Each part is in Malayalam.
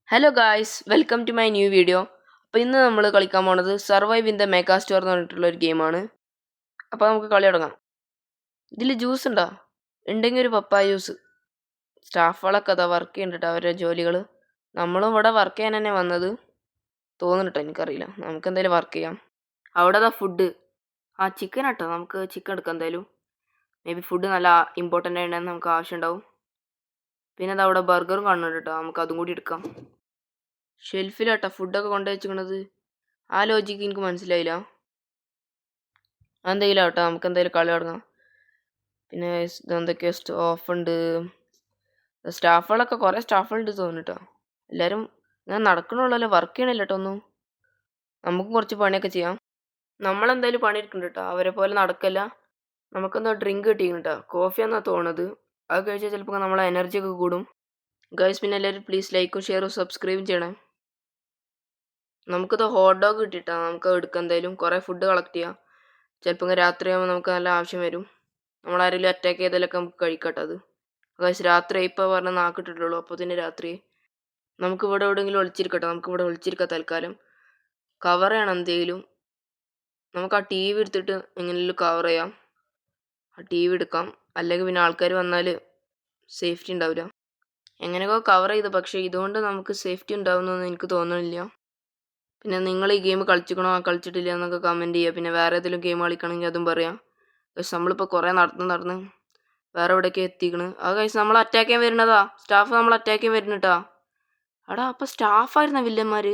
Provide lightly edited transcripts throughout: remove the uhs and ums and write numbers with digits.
Hello guys, welcome to my new video. അപ്പോൾ ഇന്ന് നമ്മൾ കളിക്കാൻ പോണത് survive in the mega store എന്ന് പറഞ്ഞിട്ടുള്ള ഒരു ഗെയിമാണ്. അപ്പോൾ നമുക്ക് കളി തുടങ്ങാം. ഇതിൽ ജ്യൂസ് ഉണ്ടോ? ഉണ്ടെങ്കിൽ ഒരു പപ്പായ ജ്യൂസ്. സ്റ്റാഫുകളൊക്കെ അതാ വർക്ക് ചെയ്യുന്നുണ്ട് അവരുടെ ജോലികൾ. നമ്മളും ഇവിടെ വർക്ക് ചെയ്യാൻ തന്നെ വന്നത് തോന്നുന്നുട്ടോ, എനിക്കറിയില്ല. നമുക്ക് എന്തായാലും വർക്ക് ചെയ്യാം. അവിടെ അതാ ഫുഡ്. ചിക്കൻ ആട്ടോ, നമുക്ക് ചിക്കൻ എടുക്കാം എന്തായാലും. മേ ബി ഫുഡ് നല്ല ഇമ്പോർട്ടൻ്റ് ആയിട്ടുണ്ടെന്ന് നമുക്ക് ആവശ്യമുണ്ടാവും. പിന്നെ അത് അവിടെ ബർഗറും കാണുന്നുണ്ട് കേട്ടോ, നമുക്ക് അതും കൂടി എടുക്കാം. ഷെൽഫിലാട്ടോ ഫുഡൊക്കെ കൊണ്ടു വെച്ചിരിക്കണത്. ആ ലോജിക്ക് എനിക്ക് മനസ്സിലായില്ല. എന്തെങ്കിലും ആട്ടോ, നമുക്ക് എന്തായാലും കളി തുടങ്ങാം. പിന്നെ ഇതെന്തൊക്കെയോ സ്റ്റോഫ് ഉണ്ട്. സ്റ്റാഫുകളൊക്കെ കുറേ സ്റ്റാഫുകളുണ്ട് തോന്നുന്നു കേട്ടോ. എല്ലാവരും ഞാൻ നടക്കണുള്ളല്ലോ, വർക്ക് ചെയ്യണില്ല കേട്ടോ ഒന്നും. നമുക്കും കുറച്ച് പണിയൊക്കെ ചെയ്യാം. നമ്മളെന്തായാലും പണിയെടുക്കുന്നുണ്ട് കേട്ടോ, അവരെ പോലെ നടക്കല്ല. നമുക്കെന്തോ ഡ്രിങ്ക് കിട്ടിയിരുന്നു കേട്ടോ, കോഫിയാണെന്നാണ് തോന്നുന്നത്. അത് കഴിച്ചാൽ ചിലപ്പോൾ നമ്മളെ എനർജി ഒക്കെ കൂടും. ഗൈസ്, പിന്നെ എല്ലാവരും പ്ലീസ് ലൈക്കും ഷെയറും സബ്സ്ക്രൈബും ചെയ്യണേ. നമുക്കിത് ഹോട്ട് ഡോഗ് കിട്ടിയിട്ടാണ്, നമുക്ക് എടുക്കാം എന്തായാലും. കുറേ ഫുഡ് കളക്ട് ചെയ്യാം. ചിലപ്പോൾ രാത്രിയാകുമ്പോൾ നമുക്ക് നല്ല ആവശ്യം വരും. നമ്മളാരെങ്കിലും അറ്റാക്ക് ചെയ്താലൊക്കെ നമുക്ക് കഴിക്കട്ടെ അത്. ഗൈസ്, രാത്രി ഇപ്പോൾ പറഞ്ഞ് നാക്കിട്ടിട്ടുള്ളൂ, അപ്പോൾ തന്നെ രാത്രി. നമുക്ക് ഇവിടെ എവിടെയെങ്കിലും ഒളിച്ചിരിക്കട്ടെ, നമുക്കിവിടെ ഒളിച്ചിരിക്കാം തൽക്കാലം. കവർ ചെയ്യണം എന്തെങ്കിലും. നമുക്ക് ആ ടി വി എടുത്തിട്ട് എങ്ങനെയെങ്കിലും കവർ ചെയ്യാം. ആ ടി വി എടുക്കാം, അല്ലെങ്കിൽ പിന്നെ ആൾക്കാർ വന്നാൽ സേഫ്റ്റി ഉണ്ടാവില്ല. എങ്ങനെയൊക്കെ കവർ ചെയ്തു, പക്ഷേ ഇതുകൊണ്ട് നമുക്ക് സേഫ്റ്റി ഉണ്ടാവുമെന്നൊന്നും എനിക്ക് തോന്നുന്നില്ല. പിന്നെ നിങ്ങൾ ഈ ഗെയിം കളിച്ചിക്കണോ കളിച്ചിട്ടില്ല എന്നൊക്കെ കമൻറ്റ് ചെയ്യുക. പിന്നെ വേറെ ഏതെങ്കിലും ഗെയിം കളിക്കണമെങ്കിൽ അതും പറയാം. പക്ഷെ നമ്മളിപ്പോൾ കുറേ നടന്ന് വേറെ എവിടേക്ക് എത്തിക്കണ്. അത് കഴിച്ച് നമ്മൾ അറ്റാക്ക് ചെയ്യാൻ വരുന്നതാ. സ്റ്റാഫ് നമ്മൾ അറ്റാക്ക് ചെയ്യാൻ വരുന്നുട്ടാ. എടാ, അപ്പോൾ സ്റ്റാഫായിരുന്ന വില്ലന്മാർ?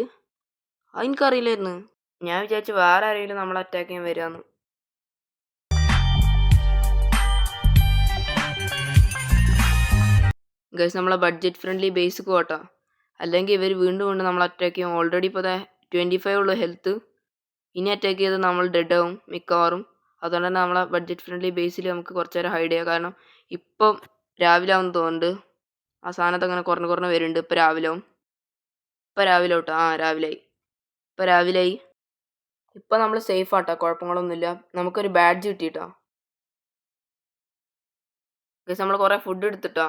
അതെനിക്കറിയില്ലായിരുന്നു. ഞാൻ വിചാരിച്ചു വേറെ ആരെങ്കിലും നമ്മൾ അറ്റാക്ക് ചെയ്യാൻ വരികയെന്ന്. ഗൈസ്, നമ്മളെ ബഡ്ജറ്റ് ഫ്രണ്ട്ലി ബേസ് പോട്ടാ, അല്ലെങ്കിൽ ഇവർ വീണ്ടും നമ്മൾ അറ്റാക്ക് ചെയ്യും. ഓൾറെഡി ഇപ്പോൾ 25 ഉള്ളൂ ഹെൽത്ത്. ഇനി അറ്റാക്ക് ചെയ്ത് നമ്മൾ ഡെഡ് ആവും മിക്കവാറും. അതുകൊണ്ട് തന്നെ നമ്മളെ ബഡ്ജറ്റ് ഫ്രണ്ട്ലി ബേസിൽ നമുക്ക് കുറച്ച് നേരം ഹൈഡ് ചെയ്യാം. കാരണം ഇപ്പം രാവിലെ ആവുമെന്ന് തോന്നുന്നുണ്ട്. ആ സാധനത്ത് അങ്ങനെ കുറഞ്ഞ് വരുന്നുണ്ട്. ഇപ്പം രാവിലെ ആവും. ഇപ്പം രാവിലെ ആവട്ടോ. രാവിലെയായി. ഇപ്പം രാവിലെയായി. ഇപ്പം നമ്മൾ സേഫ് ആട്ടോ, കുഴപ്പങ്ങളൊന്നുമില്ല. നമുക്കൊരു ബാഡ്ജ് കിട്ടിയിട്ടോ. ഗൈസ്, നമ്മൾ കുറേ ഫുഡ് എടുത്തിട്ടോ.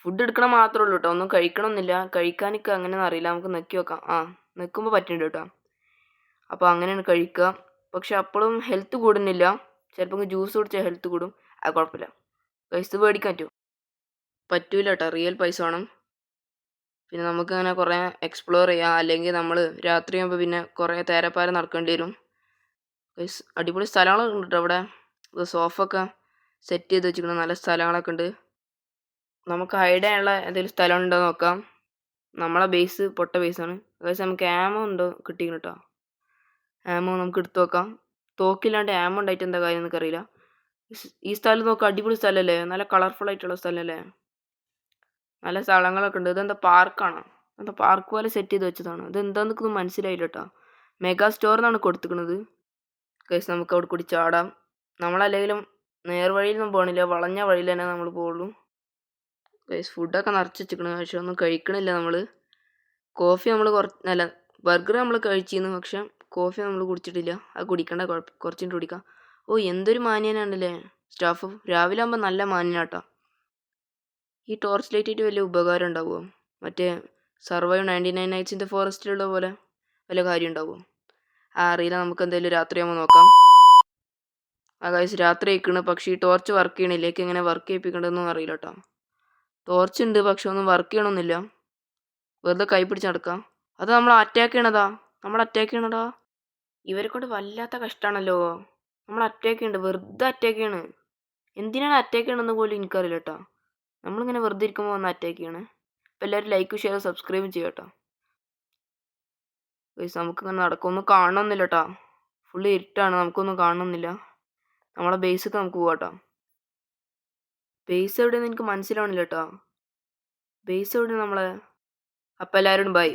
ഫുഡ് എടുക്കണം മാത്രമേ ഉള്ളൂ കേട്ടോ, ഒന്നും കഴിക്കണമെന്നില്ല. കഴിക്കാനൊക്കെ അങ്ങനെയൊന്നും അറിയില്ല. നമുക്ക് നെക്കി വെക്കാം. നിൽക്കുമ്പോൾ പറ്റുന്നുണ്ട് കേട്ടോ. അപ്പോൾ അങ്ങനെയാണ് കഴിക്കുക. പക്ഷെ അപ്പോഴും ഹെൽത്ത് കൂടുന്നില്ല. ചിലപ്പോൾ ജ്യൂസ് കുടിച്ചാൽ ഹെൽത്ത് കൂടും. അത് കുഴപ്പമില്ല. പൈസ മേടിക്കാൻ പറ്റൂല കേട്ടോ, റിയൽ പൈസ വേണം. പിന്നെ നമുക്ക് അങ്ങനെ കുറേ എക്സ്പ്ലോർ ചെയ്യാം. അല്ലെങ്കിൽ നമ്മൾ രാത്രിയാകുമ്പോൾ പിന്നെ കുറേ തേരപ്പാര നടക്കേണ്ടി വരും. അടിപൊളി സ്ഥലങ്ങളൊക്കെ ഉണ്ട് കേട്ടോ അവിടെ. സോഫ ഒക്കെ സെറ്റ് ചെയ്ത് വെച്ചിരിക്കുന്ന നല്ല സ്ഥലങ്ങളൊക്കെ ഉണ്ട്. നമുക്ക് ഹൈഡ് ചെയ്യാനുള്ള എന്തെങ്കിലും സ്ഥലം ഉണ്ടോ നോക്കാം. നമ്മളെ ബേസ് പൊട്ട ബേസാണ്. അതായത് നമുക്ക് ആമോ ഉണ്ടോ കിട്ടിയിരുന്നു കേട്ടോ. ആമോ നമുക്ക് എടുത്തു നോക്കാം. തോക്കില്ലാണ്ട് ആമോ ഉണ്ടായിട്ട് എന്താ കാര്യം എനിക്കറിയില്ല. ഈ സ്ഥലം നോക്കാം, അടിപൊളി സ്ഥലമല്ലേ, നല്ല കളർഫുൾ ആയിട്ടുള്ള സ്ഥലമല്ലേ, നല്ല സ്ഥലങ്ങളൊക്കെ ഉണ്ട്. ഇതെന്താ പാർക്കാണോ? എന്താ പാർക്ക് പോലെ സെറ്റ് ചെയ്ത് വെച്ചതാണ്. ഇതെന്താന്നൊന്നും മനസ്സിലായില്ല കേട്ടോ. മെഗാ സ്റ്റോർ എന്നാണ് കൊടുത്തിരിക്കുന്നത്. കേസ് നമുക്ക് അവിടെ കൂടി ചാടാം. നമ്മളല്ലെങ്കിലും നേർവഴിയിലൊന്നും പോകണില്ല, വളഞ്ഞ വഴിയിൽ തന്നെ നമ്മൾ പോകുള്ളൂ. കേസ് ഫുഡൊക്കെ നിറച്ച് വെച്ചിരിക്കണം, പക്ഷെ ഒന്നും കഴിക്കണില്ല നമ്മൾ. കോഫി നമ്മൾ അല്ല, ബർഗർ നമ്മൾ കഴിച്ചിരുന്നു, പക്ഷെ കോഫി നമ്മൾ കുടിച്ചിട്ടില്ല. അത് കുടിക്കണ്ട, കുറച്ചും കുടിക്കാം. എന്തൊരു മാന്യനാണല്ലേ സ്റ്റാഫ്. രാവിലെ ആകുമ്പോൾ നല്ല മാന്യനാട്ടോ. ഈ ടോർച്ച് ലൈറ്റായിട്ട് വലിയ ഉപകാരം ഉണ്ടാവുമോ? മറ്റേ സർവൈവ് 99 നൈറ്റ്സ് ഇൻ ദ ഫോറസ്റ്റിലുള്ള പോലെ വല്ല കാര്യം ഉണ്ടാവുമോ? അറിയില്ല. നമുക്ക് എന്തായാലും രാത്രിയാകുമ്പോൾ നോക്കാം. ഗൈസ്, രാത്രി ആയിക്കണ്, പക്ഷേ ഈ ടോർച്ച് വർക്ക് ചെയ്യണില്ല. എനിക്ക് എങ്ങനെ വർക്ക് ചെയ്യിപ്പിക്കേണ്ടതെന്നും അറിയില്ല കേട്ടോ. ടോർച്ച് ഉണ്ട്, പക്ഷെ ഒന്നും വർക്ക് ചെയ്യണമെന്നില്ല. വെറുതെ കൈ പിടിച്ച് നടക്കാം. അത് നമ്മൾ അറ്റാക്ക് ചെയ്യണതാ. ഇവരെ കൊണ്ട് വല്ലാത്ത കഷ്ടമാണല്ലോ. നമ്മൾ അറ്റാക്ക് ചെയ്യണ്ട, വെറുതെ അറ്റാക്ക് ചെയ്യണ്. എന്തിനാണ് അറ്റാക്ക് ചെയ്യണമെന്ന് പോലും എനിക്കറിയില്ല കേട്ടോ. നമ്മളിങ്ങനെ വെറുതെ ഇരിക്കുമ്പോൾ വന്ന് അറ്റാക്ക് ചെയ്യണേ. അപ്പോൾ എല്ലാവരും ലൈക്കും ഷെയറും സബ്സ്ക്രൈബും ചെയ്യാം കേട്ടോ. ഗൈസ്, നമുക്കിങ്ങനെ നടക്കൊന്നും കാണണമെന്നില്ല കേട്ടോ. ഫുള്ള് ഇരുട്ടാണ്, നമുക്കൊന്നും കാണണമെന്നില്ല. നമ്മളെ ബേസൊക്കെ നമുക്ക് പോവാം കേട്ടോ. ബേസ് എവിടെയെന്ന് എനിക്ക് മനസ്സിലാവണില്ല കേട്ടോ. ബേസ് എവിടെ നമ്മളെ? അപ്പോൾ എല്ലാവരോടും ബൈ.